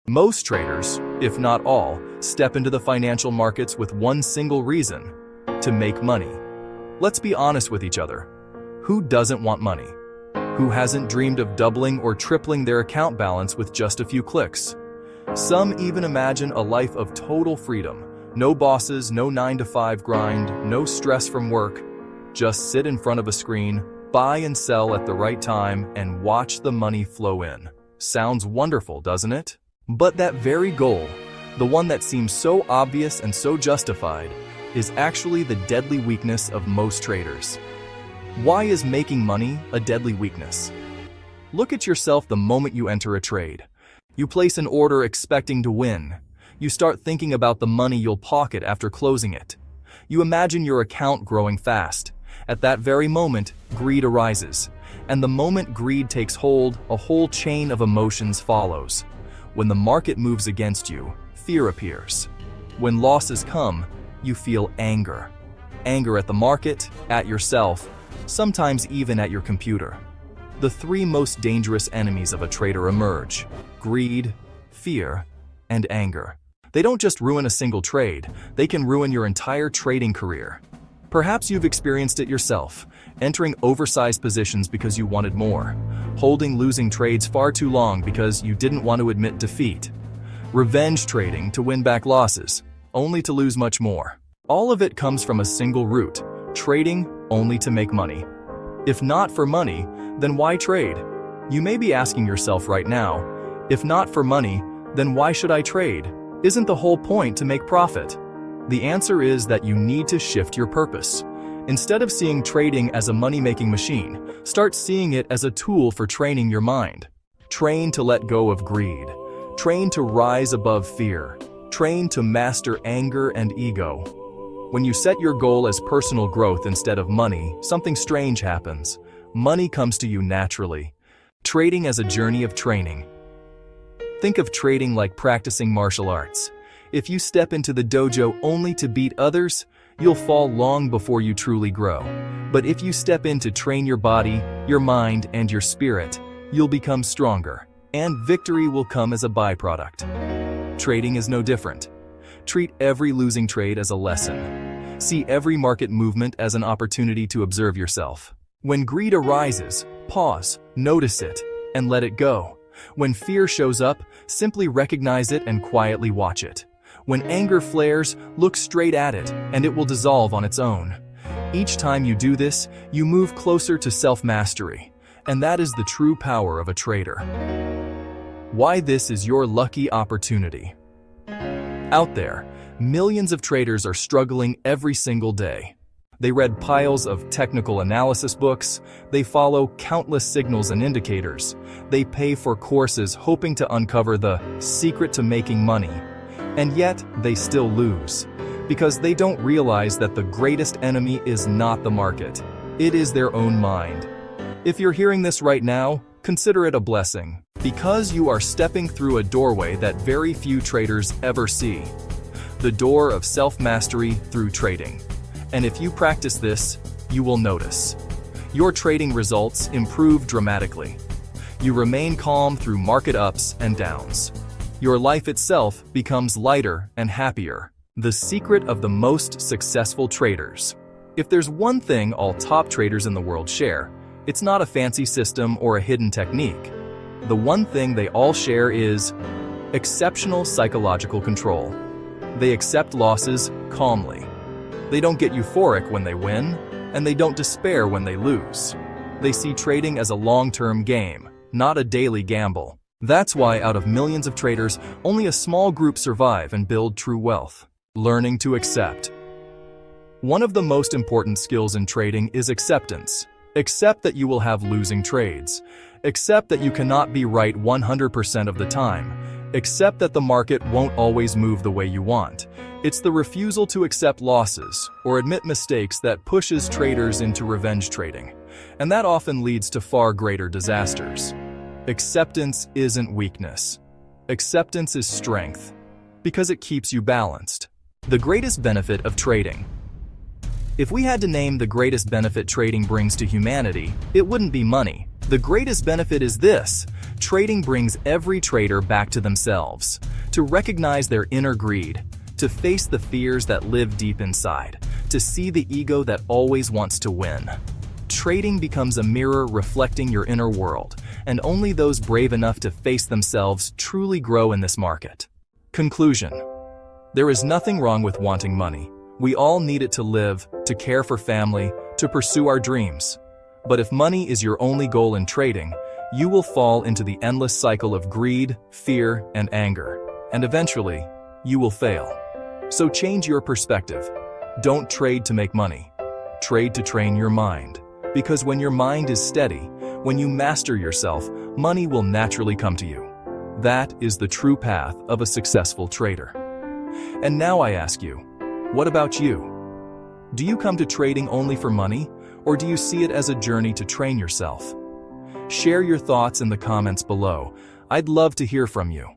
Most traders, if not all, step into the financial markets with one single reason: to make money. Let's be honest with each other. Who doesn't want money? Who hasn't dreamed of doubling or tripling their account balance with just a few clicks? Some even imagine a life of total freedom. No bosses, no 9-to-5 grind, no stress from work. Just sit in front of a screen, buy and sell at the right time, and watch the money flow in. Sounds wonderful, doesn't it? But that very goal, the one that seems so obvious and so justified, is actually the deadly weakness of most traders. Why is making money a deadly weakness? Look at yourself the moment you enter a trade. You place an order expecting to win. You start thinking about the money you'll pocket after closing it. You imagine your account growing fast. At that very moment, greed arises. And the moment greed takes hold, a whole chain of emotions follows. When the market moves against you, fear appears. When losses come, you feel anger. Anger at the market, at yourself, sometimes even at your computer. The three most dangerous enemies of a trader emerge: greed, fear, and anger. They don't just ruin a single trade, they can ruin your entire trading career. Perhaps you've experienced it yourself, entering oversized positions because you wanted more, holding losing trades far too long because you didn't want to admit defeat, revenge trading to win back losses, only to lose much more. All of it comes from a single root: trading only to make money. If not for money, then why trade? You may be asking yourself right now, if not for money, then why should I trade? Isn't the whole point to make profit? The answer is that you need to shift your purpose. Instead of seeing trading as a money-making machine, start seeing it as a tool for training your mind. Train to let go of greed. Train to rise above fear. Train to master anger and ego. When you set your goal as personal growth instead of money, something strange happens. Money comes to you naturally. Trading as a journey of training. Think of trading like practicing martial arts. If you step into the dojo only to beat others, you'll fall long before you truly grow. But if you step in to train your body, your mind, and your spirit, you'll become stronger, and victory will come as a byproduct. Trading is no different. Treat every losing trade as a lesson. See every market movement as an opportunity to observe yourself. When greed arises, pause, notice it, and let it go. When fear shows up, simply recognize it and quietly watch it. When anger flares, look straight at it, and it will dissolve on its own. Each time you do this, you move closer to self-mastery, and that is the true power of a trader. Why this is your lucky opportunity. Out there, millions of traders are struggling every single day. They read piles of technical analysis books, they follow countless signals and indicators, they pay for courses hoping to uncover the secret to making money, and yet they still lose, because they don't realize that the greatest enemy is not the market, it is their own mind. If you're hearing this right now, consider it a blessing, because you are stepping through a doorway that very few traders ever see. The door of self-mastery through trading. And if you practice this, you will notice. Your trading results improve dramatically. You remain calm through market ups and downs. Your life itself becomes lighter and happier. The secret of the most successful traders. If there's one thing all top traders in the world share, it's not a fancy system or a hidden technique. The one thing they all share is exceptional psychological control. They accept losses calmly. They don't get euphoric when they win, and they don't despair when they lose. They see trading as a long-term game, not a daily gamble. That's why out of millions of traders, only a small group survive and build true wealth. Learning to accept. One of the most important skills in trading is acceptance. Accept that you will have losing trades. Accept that you cannot be right 100% of the time. Accept that the market won't always move the way you want. It's the refusal to accept losses or admit mistakes that pushes traders into revenge trading, and that often leads to far greater disasters. Acceptance isn't weakness. Acceptance is strength, because it keeps you balanced. The greatest benefit of trading. If we had to name the greatest benefit trading brings to humanity, it wouldn't be money. The greatest benefit is this: trading brings every trader back to themselves, to recognize their inner greed, to face the fears that live deep inside, to see the ego that always wants to win. Trading becomes a mirror reflecting your inner world, and only those brave enough to face themselves truly grow in this market. Conclusion: there is nothing wrong with wanting money. We all need it to live, to care for family, to pursue our dreams. But if money is your only goal in trading, you will fall into the endless cycle of greed, fear, and anger, and eventually, you will fail. So change your perspective. Don't trade to make money. Trade to train your mind. Because when your mind is steady, when you master yourself, money will naturally come to you. That is the true path of a successful trader. And now I ask you, what about you? Do you come to trading only for money, or do you see it as a journey to train yourself? Share your thoughts in the comments below. I'd love to hear from you.